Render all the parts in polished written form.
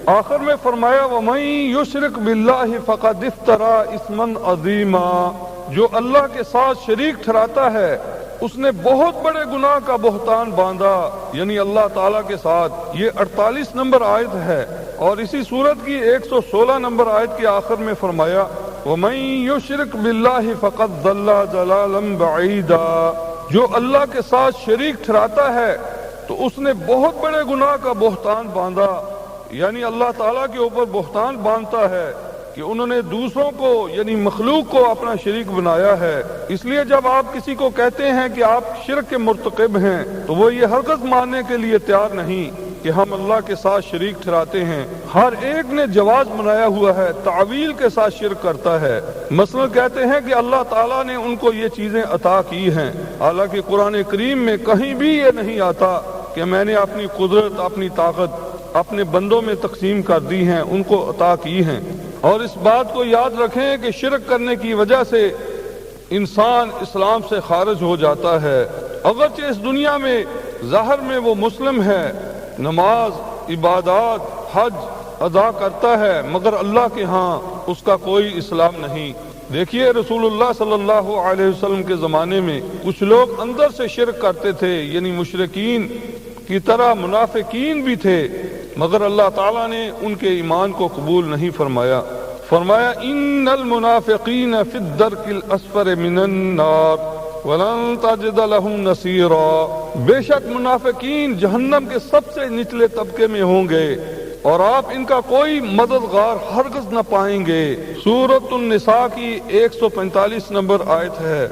آخر میں فرمایا وَمَن يُشْرِكْ بِاللَّهِ فَقَدِ افْتَرَىٰ إِثْمًا عَظِيمًا، جو اللہ کے ساتھ شریک ٹھہراتا ہے اس نے بہت بڑے گناہ کا بہتان باندھا، یعنی اللہ تعالیٰ کے ساتھ۔ یہ 48 نمبر آیت ہے، اور اسی سورت کی 116 نمبر آیت کے آخر میں فرمایا وَمَن يُشْرِكْ بِاللَّهِ فَقَدْ ضَلَّ ضَلَالًا بَعِيدًا، جو اللہ کے ساتھ شریک ٹھہراتا ہے تو اس نے بہت بڑے گناہ کا بہتان باندھا، یعنی اللہ تعالیٰ کے اوپر بہتان باندھتا ہے کہ انہوں نے دوسروں کو یعنی مخلوق کو اپنا شریک بنایا ہے۔ اس لیے جب آپ کسی کو کہتے ہیں کہ آپ شرک کے مرتکب ہیں تو وہ یہ ہرگز ماننے کے لیے تیار نہیں کہ ہم اللہ کے ساتھ شریک ٹھہراتے ہیں۔ ہر ایک نے جواز بنایا ہوا ہے، تعویل کے ساتھ شرک کرتا ہے۔ مثلا کہتے ہیں کہ اللہ تعالیٰ نے ان کو یہ چیزیں عطا کی ہیں، حالانکہ قرآن کریم میں کہیں بھی یہ نہیں آتا کہ میں نے اپنی قدرت، اپنی طاقت اپنے بندوں میں تقسیم کر دی ہیں، ان کو عطا کی ہیں۔ اور اس بات کو یاد رکھیں کہ شرک کرنے کی وجہ سے انسان اسلام سے خارج ہو جاتا ہے، اگرچہ اس دنیا میں ظاہر میں وہ مسلم ہے، نماز، عبادات، حج ادا کرتا ہے، مگر اللہ کے ہاں اس کا کوئی اسلام نہیں۔ دیکھیے رسول اللہ صلی اللہ علیہ وسلم کے زمانے میں کچھ لوگ اندر سے شرک کرتے تھے، یعنی مشرکین کی طرح منافقین بھی تھے، مگر اللہ تعالیٰ نے ان کے ایمان کو قبول نہیں فرمایا۔ فرمایا ان المنافقین فی الدرک الاسفل من النار وَلَن تَجِدَ لَهُمْ نَصِيرًا، بے شک منافقین جہنم کے سب سے نچلے طبقے میں ہوں گے اور آپ ان کا کوئی مددگار ہرگز نہ پائیں گے۔ سورۃ النساء کی 145 نمبر آیت ہے۔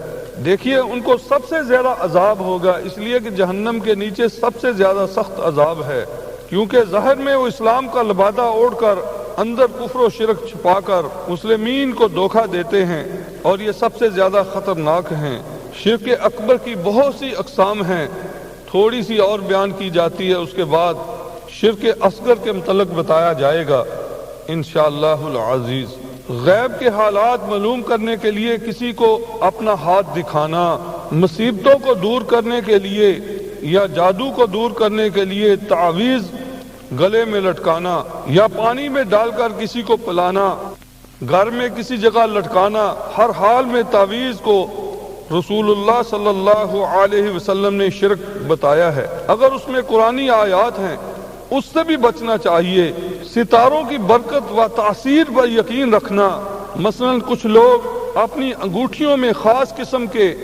دیکھیے ان کو سب سے زیادہ عذاب ہوگا، اس لیے کہ جہنم کے نیچے سب سے زیادہ سخت عذاب ہے، کیونکہ ظاہر میں وہ اسلام کا لبادہ اوڑھ کر اندر کفر و شرک چھپا کر مسلمین کو دھوکہ دیتے ہیں، اور یہ سب سے زیادہ خطرناک ہیں۔ شرک اکبر کی بہت سی اقسام ہیں، تھوڑی سی اور بیان کی جاتی ہے، اس کے بعد شرک اصغر کے متعلق بتایا جائے گا انشاءاللہ العزیز۔ غیب کے حالات معلوم کرنے کے لیے کسی کو اپنا ہاتھ دکھانا، مصیبتوں کو دور کرنے کے لیے یا جادو کو دور کرنے کے لیے تعویذ گلے میں لٹکانا، یا پانی میں ڈال کر کسی کو پلانا، گھر میں کسی جگہ لٹکانا، ہر حال میں تعویذ کو رسول اللہ صلی اللہ علیہ وسلم نے شرک بتایا ہے۔ اگر اس میں قرآنی آیات ہیں اس سے بھی بچنا چاہیے۔ ستاروں کی برکت و تاثیر پر یقین رکھنا، مثلا کچھ لوگ اپنی انگوٹھیوں میں خاص قسم کے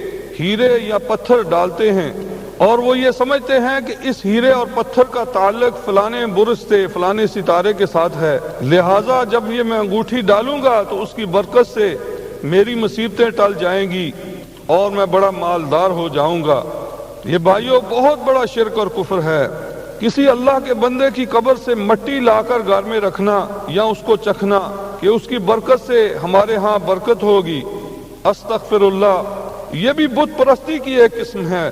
ہیرے یا پتھر ڈالتے ہیں اور وہ یہ سمجھتے ہیں کہ اس ہیرے اور پتھر کا تعلق فلانے برج سے، فلانے ستارے کے ساتھ ہے، لہٰذا جب یہ میں انگوٹھی ڈالوں گا تو اس کی برکت سے میری مصیبتیں ٹل جائیں گی اور میں بڑا مالدار ہو جاؤں گا۔ یہ بھائیوں بہت بڑا شرک اور کفر ہے۔ کسی اللہ کے بندے کی قبر سے مٹی لا کر گھر میں رکھنا یا اس کو چکھنا کہ اس کی برکت سے ہمارے ہاں برکت ہوگی، استغفر اللہ، یہ بھی بت پرستی کی ایک قسم ہے۔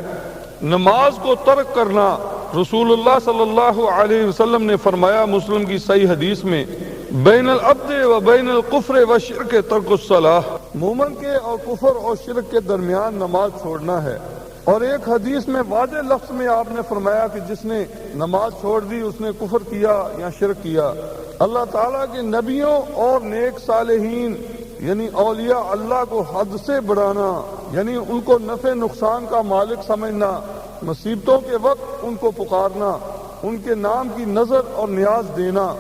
نماز کو ترک کرنا، رسول اللہ صلی اللہ علیہ وسلم نے فرمایا مسلم کی صحیح حدیث میں، بین العبد و بین الکفر و شرک ترک الصلاۃ، مومن کے اور کفر اور شرک کے درمیان نماز چھوڑنا ہے۔ اور ایک حدیث میں واضح لفظ میں آپ نے فرمایا کہ جس نے نماز چھوڑ دی اس نے کفر کیا یا شرک کیا۔ اللہ تعالیٰ کے نبیوں اور نیک صالحین یعنی اولیاء اللہ کو حد سے بڑھانا، یعنی ان کو نفع نقصان کا مالک سمجھنا، مصیبتوں کے وقت ان کو پکارنا، ان کے نام کی نظر اور نیاز دینا،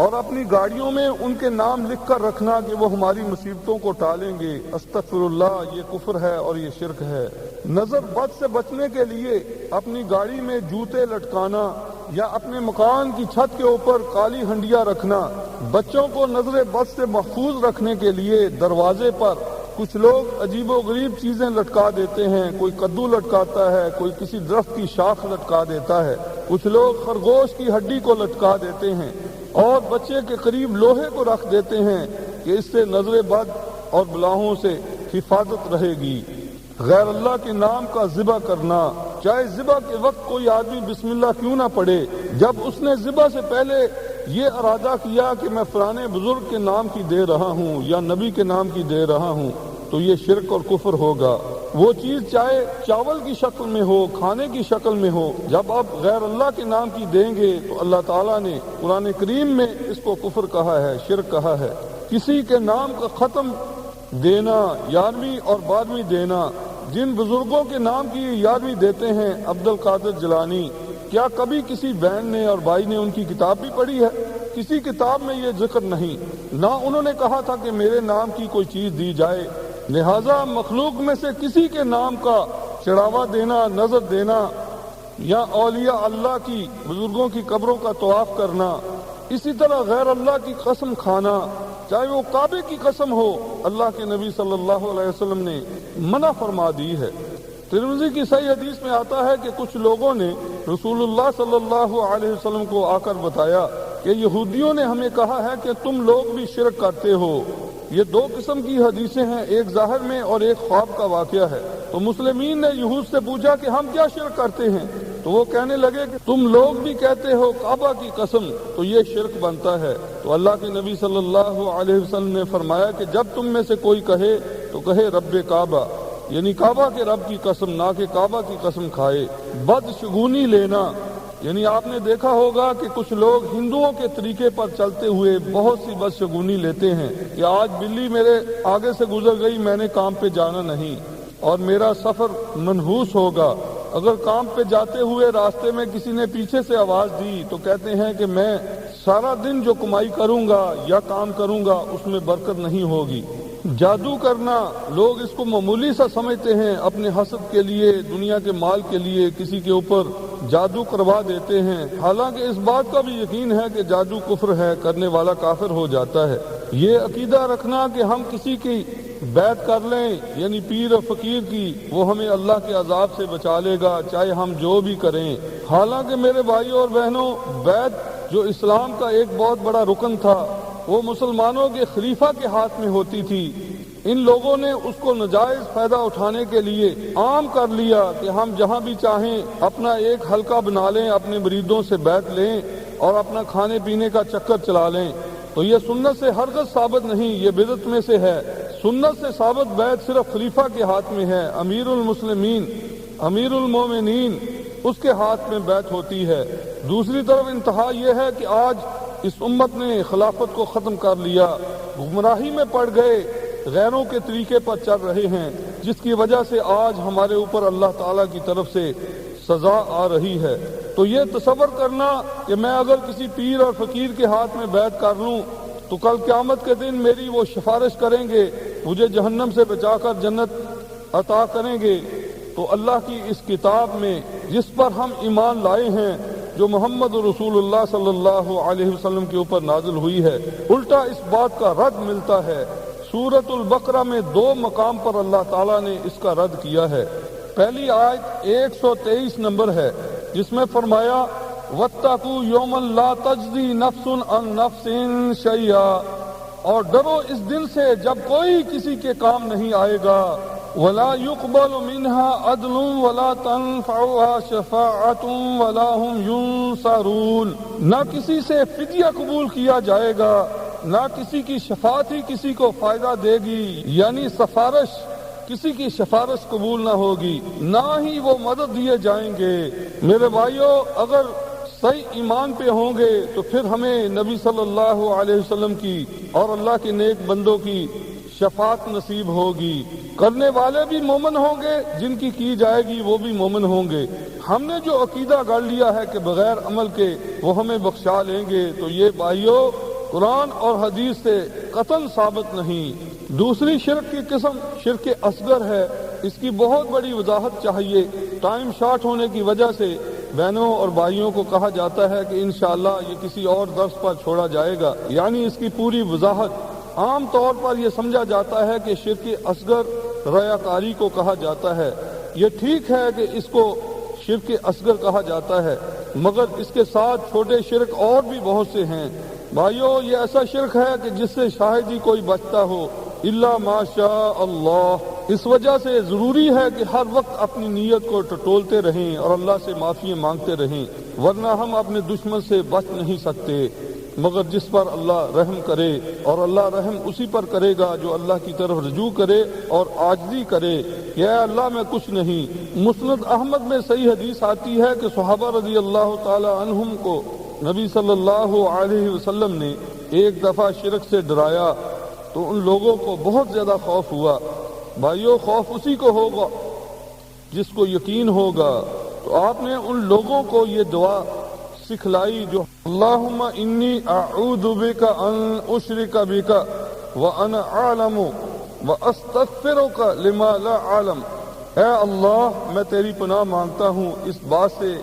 اور اپنی گاڑیوں میں ان کے نام لکھ کر رکھنا کہ وہ ہماری مصیبتوں کو ٹالیں گے، استغفر اللہ، یہ کفر ہے اور یہ شرک ہے۔ نظر بد سے بچنے کے لیے اپنی گاڑی میں جوتے لٹکانا یا اپنے مکان کی چھت کے اوپر کالی ہنڈیاں رکھنا، بچوں کو نظر بد سے محفوظ رکھنے کے لیے دروازے پر کچھ لوگ عجیب و غریب چیزیں لٹکا دیتے ہیں، کوئی کدو لٹکاتا ہے، کوئی کسی درخت کی شاخ لٹکا دیتا ہے، کچھ لوگ خرگوش کی ہڈی کو لٹکا دیتے ہیں اور بچے کے قریب لوہے کو رکھ دیتے ہیں کہ اس سے نظر بد اور بلاہوں سے حفاظت رہے گی۔ غیر اللہ کے نام کا ذبح کرنا، چاہے ذبح کے وقت کوئی آدمی بسم اللہ کیوں نہ پڑھے، جب اس نے ذبح سے پہلے یہ ارادہ کیا کہ میں فلانے بزرگ کے نام کی دے رہا ہوں یا نبی کے نام کی دے رہا ہوں تو یہ شرک اور کفر ہوگا۔ وہ چیز چاہے چاول کی شکل میں ہو، کھانے کی شکل میں ہو، جب آپ غیر اللہ کے نام کی دیں گے تو اللہ تعالیٰ نے قرآن کریم میں اس کو کفر کہا ہے، شرک کہا ہے۔ کسی کے نام کا ختم دینا، 11ویں اور 12ویں دینا، جن بزرگوں کے نام کی 11ویں دیتے ہیں، عبد القادر جیلانی، کیا کبھی کسی بہن نے اور بھائی نے ان کی کتاب بھی پڑھی ہے؟ کسی کتاب میں یہ ذکر نہیں، نہ انہوں نے کہا تھا کہ میرے نام کی کوئی چیز دی جائے۔ لہذا مخلوق میں سے کسی کے نام کا چڑھاوا دینا، نظر دینا، یا اولیاء اللہ کی بزرگوں کی قبروں کا طواف کرنا، اسی طرح غیر اللہ کی قسم کھانا، چاہے وہ کعبے کی قسم ہو، اللہ کے نبی صلی اللہ علیہ وسلم نے منع فرما دی ہے۔ ترمذی کی صحیح حدیث میں آتا ہے کہ کچھ لوگوں نے رسول اللہ صلی اللہ علیہ وسلم کو آ کر بتایا کہ یہودیوں نے ہمیں کہا ہے کہ تم لوگ بھی شرک کرتے ہو۔ یہ دو قسم کی حدیثیں ہیں، ایک ظاہر میں اور ایک خواب کا واقعہ ہے۔ تو مسلمین نے یہود سے پوچھا کہ ہم کیا شرک کرتے ہیں؟ تو وہ کہنے لگے کہ تم لوگ بھی کہتے ہو کعبہ کی قسم، تو یہ شرک بنتا ہے۔ تو اللہ کے نبی صلی اللہ علیہ وسلم نے فرمایا کہ جب تم میں سے کوئی کہے تو کہے رب کعبہ، یعنی کعبہ کے رب کی قسم، نہ کہ کعبہ کی قسم کھائے۔ بدشگونی لینا، یعنی آپ نے دیکھا ہوگا کہ کچھ لوگ ہندوؤں کے طریقے پر چلتے ہوئے بہت سی بدشگونی لیتے ہیں کہ آج بلی میرے آگے سے گزر گئی، میں نے کام پہ جانا نہیں اور میرا سفر منحوس ہوگا۔ اگر کام پہ جاتے ہوئے راستے میں کسی نے پیچھے سے آواز دی تو کہتے ہیں کہ میں سارا دن جو کمائی کروں گا یا کام کروں گا اس میں برکت نہیں ہوگی۔ جادو کرنا، لوگ اس کو معمولی سا سمجھتے ہیں، اپنے حسد کے لیے، دنیا کے مال کے لیے کسی کے اوپر جادو کروا دیتے ہیں، حالانکہ اس بات کا بھی یقین ہے کہ جادو کفر ہے، کرنے والا کافر ہو جاتا ہے۔ یہ عقیدہ رکھنا کہ ہم کسی کی بیعت کر لیں، یعنی پیر اور فقیر کی، وہ ہمیں اللہ کے عذاب سے بچا لے گا چاہے ہم جو بھی کریں۔ حالانکہ میرے بھائیوں اور بہنوں، بیعت جو اسلام کا ایک بہت بڑا رکن تھا، وہ مسلمانوں کے خلیفہ کے ہاتھ میں ہوتی تھی۔ ان لوگوں نے اس کو ناجائز فائدہ اٹھانے کے لیے عام کر لیا کہ ہم جہاں بھی چاہیں اپنا ایک حلقہ بنا لیں، اپنے مریدوں سے بیعت لیں اور اپنا کھانے پینے کا چکر چلا لیں۔ تو یہ سنت سے ہرگز ثابت نہیں، یہ بدعت میں سے ہے۔ سنت سے ثابت بیعت صرف خلیفہ کے ہاتھ میں ہے، امیر المسلمین، امیر المومنین، اس کے ہاتھ میں بیعت ہوتی ہے۔ دوسری طرف انتہا یہ ہے کہ آج اس امت نے خلافت کو ختم کر لیا، گمراہی میں پڑ گئے، غیروں کے طریقے پر چل رہے ہیں، جس کی وجہ سے آج ہمارے اوپر اللہ تعالیٰ کی طرف سے سزا آ رہی ہے۔ تو یہ تصور کرنا کہ میں اگر کسی پیر اور فقیر کے ہاتھ میں بیعت کر لوں تو کل قیامت کے دن میری وہ سفارش کریں گے، مجھے جہنم سے بچا کر جنت عطا کریں گے، تو اللہ کی اس کتاب میں جس پر ہم ایمان لائے ہیں، جو محمد رسول اللہ صلی اللہ علیہ وسلم کے اوپر نازل ہوئی ہے، الٹا اس بات کا رد ملتا ہے۔ سورۃ البقرہ میں 2 مقام پر اللہ تعالیٰ نے اس کا رد کیا ہے۔ پہلی آیت 123 نمبر ہے، جس میں فرمایا وَاتَّقُوا يَوْمًا لَا تَجْزِي نَفْسٌ عَن نَفْسٍ شَيْئًا، اور ڈرو اس دن سے جب کوئی کسی کے کام نہیں آئے گا، وَلَا يُقْبَلُ مِنْهَا عَدْلٌ وَلَا تَنْفَعُهَا شَفَاعَةٌ وَلَا هُمْ يُنصَرُونَ، نہ کسی سے فدیہ قبول کیا جائے گا، نہ کسی کی شفاعت ہی کسی کو فائدہ دے گی، یعنی سفارش، کسی کی سفارش قبول نہ ہوگی، نہ ہی وہ مدد دیے جائیں گے۔ میرے بھائیوں، اگر صحیح ایمان پہ ہوں گے تو پھر ہمیں نبی صلی اللہ علیہ وسلم کی اور اللہ کے نیک بندوں کی شفاعت نصیب ہوگی۔ کرنے والے بھی مومن ہوں گے، جن کی جائے گی وہ بھی مومن ہوں گے۔ ہم نے جو عقیدہ گڑ لیا ہے کہ بغیر عمل کے وہ ہمیں بخشا لیں گے، تو یہ بھائیوں قرآن اور حدیث سے قطعاً ثابت نہیں۔ دوسری شرک کی قسم شرک اصغر ہے، اس کی بہت بڑی وضاحت چاہیے، ٹائم شارٹ ہونے کی وجہ سے بہنوں اور بھائیوں کو کہا جاتا ہے کہ انشاءاللہ یہ کسی اور درس پر چھوڑا جائے گا، یعنی اس کی پوری وضاحت۔ عام طور پر یہ سمجھا جاتا ہے کہ شرک اصغر ریاکاری کو کہا جاتا ہے۔ یہ ٹھیک ہے کہ اس کو شرک اصغر کہا جاتا ہے، مگر اس کے ساتھ چھوٹے شرک اور بھی بہت سے ہیں۔ بھائیو، یہ ایسا شرک ہے کہ جس سے شاید ہی کوئی بچتا ہو، الا ماشاء اللہ۔ اس وجہ سے ضروری ہے کہ ہر وقت اپنی نیت کو ٹٹولتے رہیں اور اللہ سے معافی مانگتے رہیں، ورنہ ہم اپنے دشمن سے بچ نہیں سکتے۔ مگر جس پر اللہ رحم کرے، اور اللہ رحم اسی پر کرے گا جو اللہ کی طرف رجوع کرے اور عاجزی کرے کہ اے اللہ میں کچھ نہیں۔ مسند احمد میں صحیح حدیث آتی ہے کہ صحابہ رضی اللہ تعالی عنہم کو نبی صلی اللہ علیہ وسلم نے ایک دفعہ شرک سے ڈرایا تو ان لوگوں کو بہت زیادہ خوف ہوا۔ بھائیو، خوف اسی کو ہوگا جس کو یقین ہوگا۔ تو آپ نے ان لوگوں کو یہ دعا سکھلائی جو اللہم انی اعوذ بک ان اشرک بک وانا اعلم واستغفرک لما لا اعلم۔ اے اللہ، میں تیری پناہ مانگتا ہوں اس بات سے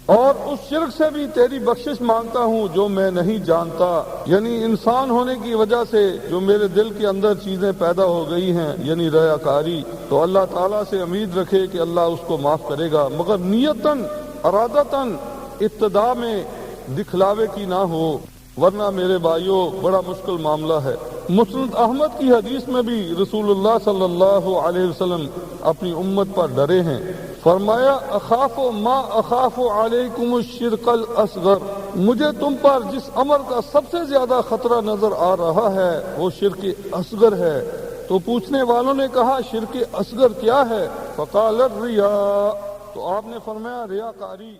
اور اس شرک سے بھی تیری بخشش مانگتا ہوں جو میں نہیں جانتا، یعنی انسان ہونے کی وجہ سے جو میرے دل کے اندر چیزیں پیدا ہو گئی ہیں، یعنی ریاکاری، تو اللہ تعالیٰ سے امید رکھے کہ اللہ اس کو معاف کرے گا، مگر نیتاً ارادتاً ابتدا میں دکھلاوے کی نہ ہو، ورنہ میرے بھائیوں بڑا مشکل معاملہ ہے۔ مسند احمد کی حدیث میں بھی رسول اللہ صلی اللہ علیہ وسلم اپنی امت پر ڈرے ہیں، فرمایا اخاف ما اخاف علیکم الشرک الاصغر، مجھے تم پر جس امر کا سب سے زیادہ خطرہ نظر آ رہا ہے وہ شرک اصغر ہے۔ تو پوچھنے والوں نے کہا شرک اصغر کیا ہے؟ فقال الریا، تو آپ نے فرمایا ریاکاری۔